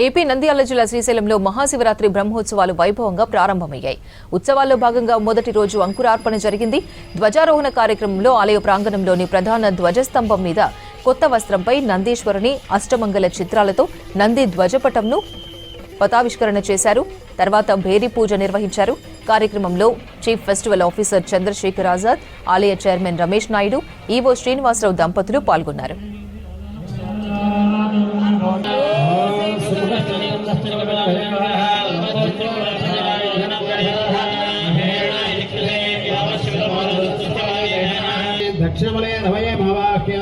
AP Nandyal జిల్లా శ్రీశైలంలో మహాశివరాత్రి బ్రహ్మోత్సవాలు వైభవంగా ప్రారంభమయ్యాయి. ఉత్సవాల్లో భాగంగా మొదటి రోజు అంకురార్పణ జరిగింది. ధ్వజారోహణ కార్యక్రమంలో ఆలయ ప్రాంగణంలోని ప్రధాన ధ్వజస్తంభం మీద కొత్త వస్త్రంపై నందీశ్వరుని అష్టమంగళ చిత్రాలతో నంది ధ్వజపటంను పతావిష్కరణ చేశారు. తర్వాత భేరీ పూజ నిర్వహించారు. కార్యక్రమంలో chief festival officer Chandrashekhar Azad, ఆలయ చైర్మన్ రమేష్ నాయుడు, ఈవో శ్రీనివాసరావు దంపతులు పాల్గొన్నారు. దక్షిణమలే నవయే భావాఖ్య